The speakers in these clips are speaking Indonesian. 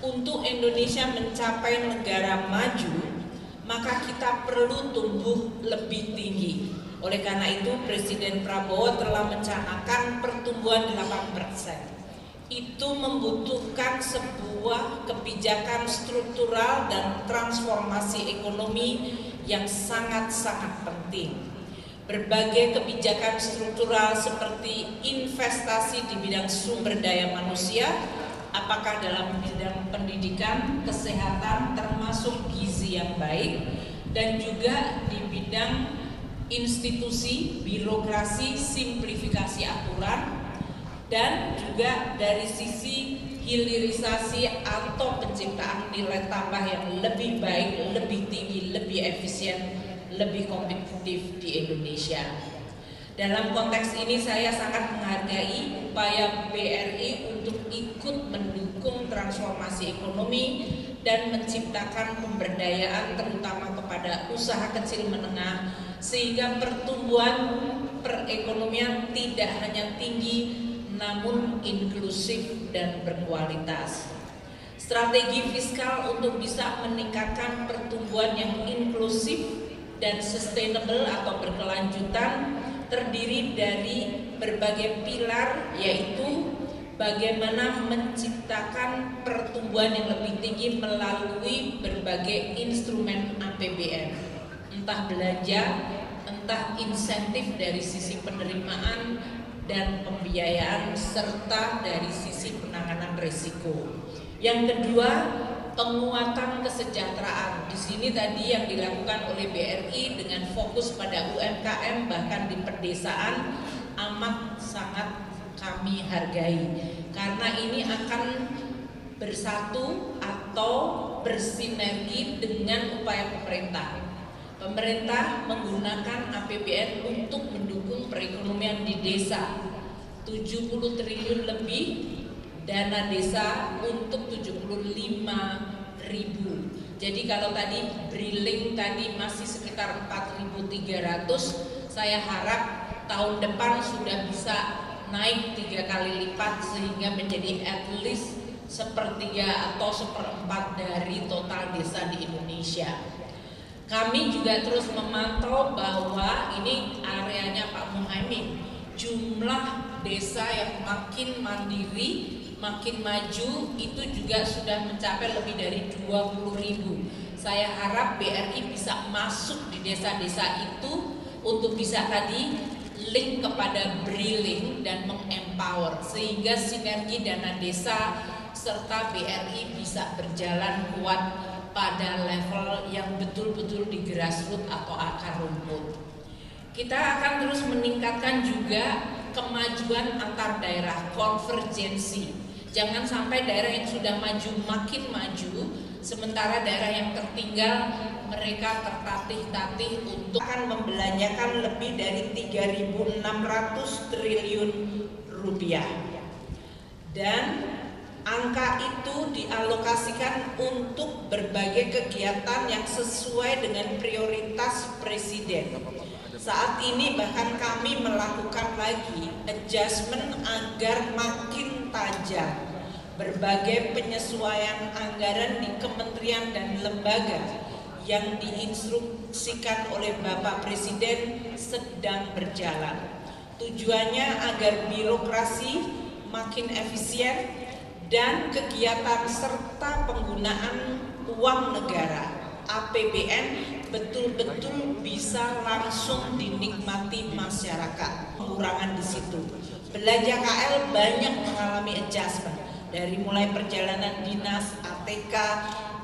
untuk Indonesia mencapai negara maju, maka kita perlu tumbuh lebih tinggi. Oleh karena itu, Presiden Prabowo telah mencanangkan pertumbuhan 8%. Itu membutuhkan sebuah kebijakan struktural dan transformasi ekonomi yang sangat-sangat penting. Berbagai kebijakan struktural seperti investasi di bidang sumber daya manusia, apakah dalam bidang pendidikan, kesehatan, termasuk gizi yang baik, dan juga di bidang institusi, birokrasi, simplifikasi aturan, dan juga dari sisi hilirisasi atau penciptaan nilai tambah yang lebih baik, lebih tinggi, lebih efisien, lebih kompetitif di Indonesia. Dalam konteks ini saya sangat menghargai upaya BRI untuk ikut mendukung transformasi ekonomi dan menciptakan pemberdayaan terutama kepada usaha kecil menengah sehingga pertumbuhan perekonomian tidak hanya tinggi namun inklusif dan berkualitas. Strategi fiskal untuk bisa meningkatkan pertumbuhan yang inklusif dan sustainable atau berkelanjutan terdiri dari berbagai pilar, yaitu bagaimana menciptakan pertumbuhan yang lebih tinggi melalui berbagai instrumen APBN, entah belanja, entah insentif dari sisi penerimaan dan pembiayaan, serta dari sisi penanganan risiko. Yang kedua, penguatan kesejahteraan. Di sini tadi yang dilakukan oleh BRI dengan fokus pada UMKM bahkan di pedesaan amat sangat kami hargai karena ini akan bersatu atau bersinergi dengan upaya pemerintah. Pemerintah menggunakan APBN untuk mendukung perekonomian di desa, 70 triliun lebih dana desa untuk 75.000. Jadi kalau tadi briling tadi masih sekitar 4.300, saya harap tahun depan sudah bisa naik 3 kali lipat sehingga menjadi at least 1/3 atau 1/4 dari total desa di Indonesia. Kami juga terus memantau bahwa ini areanya Pak Muhaimin, jumlah desa yang makin mandiri, makin maju itu juga sudah mencapai lebih dari 20.000. Saya harap BRI bisa masuk di desa-desa itu untuk bisa tadi link kepada briling dan mengempower sehingga sinergi dana desa serta BRI bisa berjalan kuat pada level yang betul-betul di grassroots atau akar rumput. Kita akan terus meningkatkan juga kemajuan antar daerah, konvergensi. Jangan sampai daerah yang sudah maju makin maju, sementara daerah yang tertinggal mereka tertatih-tatih untuk akan membelanjakan lebih dari 3.600 triliun rupiah. Dan angka itu dialokasikan untuk berbagai kegiatan yang sesuai dengan prioritas Presiden. Saat ini bahkan kami melakukan lagi adjustment agar makin tajam. Berbagai penyesuaian anggaran di kementerian dan lembaga yang diinstruksikan oleh Bapak Presiden sedang berjalan. Tujuannya agar birokrasi makin efisien dan kegiatan serta penggunaan uang negara APBN betul-betul bisa langsung dinikmati masyarakat. Pengurangan di situ. Belanja KL banyak mengalami adjustment dari mulai perjalanan dinas, ATK,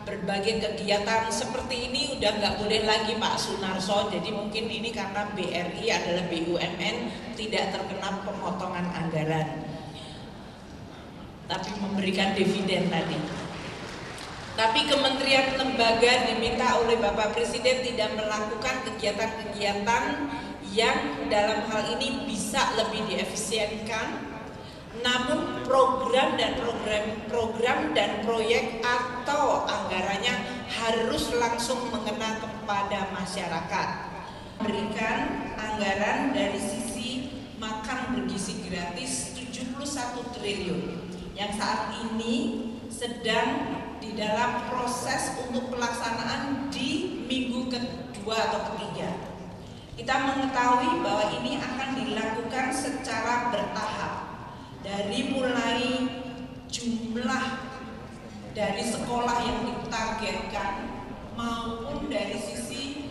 berbagai kegiatan seperti ini udah nggak boleh lagi Pak Sunarso. Jadi mungkin ini karena BRI adalah BUMN tidak terkena pemotongan anggaran, tapi memberikan dividen tadi. Tapi kementerian lembaga diminta oleh Bapak Presiden tidak melakukan kegiatan-kegiatan yang dalam hal ini bisa lebih diefisienkan, namun program dan proyek atau anggarannya harus langsung mengena kepada masyarakat. Berikan anggaran dari sisi makan bergizi gratis 71 triliun yang saat ini sedang di dalam proses untuk pelaksanaan di minggu kedua atau ketiga. Kita mengetahui bahwa ini akan dilakukan secara bertahap, dari mulai jumlah dari sekolah yang ditargetkan maupun dari sisi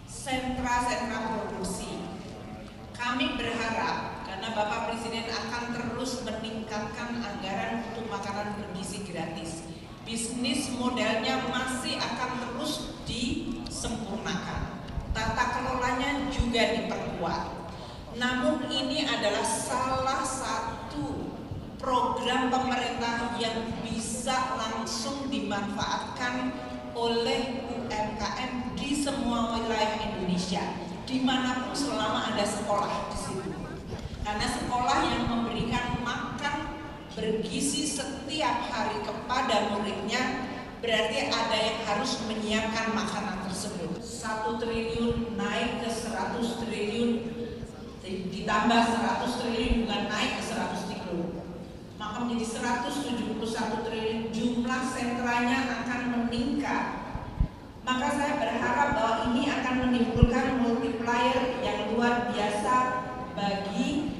sentra-sentra produksi. Kami berharap karena Bapak Presiden akan terus meningkatkan anggaran untuk makanan bergizi gratis, bisnis modelnya masih akan terus disempurnakan, tata kelolanya juga diperkuat. Namun ini adalah salah satu program pemerintah yang bisa langsung dimanfaatkan oleh UMKM di semua wilayah Indonesia, dimanapun selama ada sekolah di situ. Karena sekolah yang memberikan makan bergizi setiap hari kepada muridnya, berarti ada yang harus menyiapkan makanan tersebut. 1 triliun naik ke 100 triliun, ditambah 100 triliun bukan naik ke 100 triliun, maka menjadi 171 triliun, jumlah sentranya akan meningkat. Maka saya berharap bahwa ini akan menimbulkan multiplier yang luar biasa bagi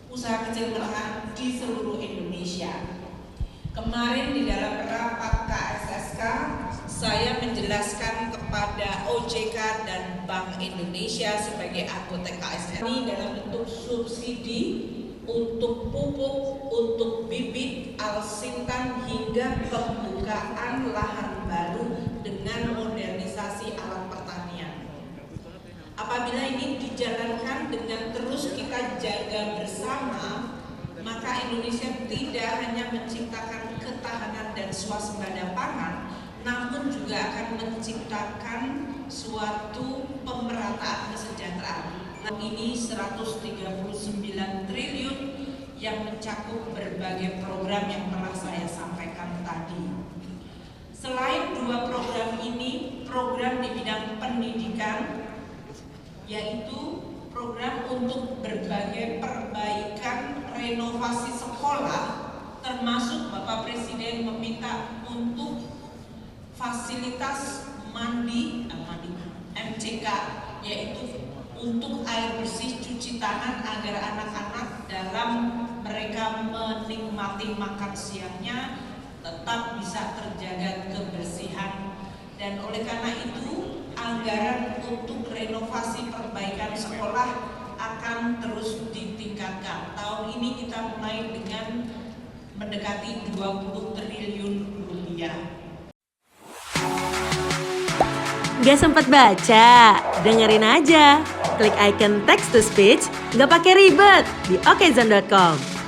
usaha kecil menengah di seluruh Indonesia. Kemarin di dalam rapat KSSK saya menjelaskan kepada OJK dan Bank Indonesia sebagai anggota KSSK ini dalam bentuk subsidi untuk pupuk, untuk bibit, alsintan hingga pembukaan lahan baru dengan modernisasi alat pertanian. Apabila ini dijalankan dengan terus kita jaga bersama, maka Indonesia tidak hanya menciptakan ketahanan dan swasembada pangan, namun juga akan menciptakan suatu pemerataan kesejahteraan. Ini 139 triliun yang mencakup berbagai program yang telah saya sampaikan tadi. Selain dua program ini, program di bidang pendidikan, yaitu program untuk berbagai perbaikan renovasi sekolah, termasuk Bapak Presiden meminta untuk fasilitas mandi MCK, yaitu untuk air bersih cuci tangan agar anak-anak dalam mereka menikmati makan siangnya tetap bisa terjaga kebersihan. Dan oleh karena itu anggaran untuk renovasi perbaikan sekolah akan terus ditingkatkan. Tahun ini kita mulai dengan mendekati 20 triliun rupiah. Gak sempat baca? Dengerin aja. Klik icon text to speech, gak pakai ribet di okezone.com.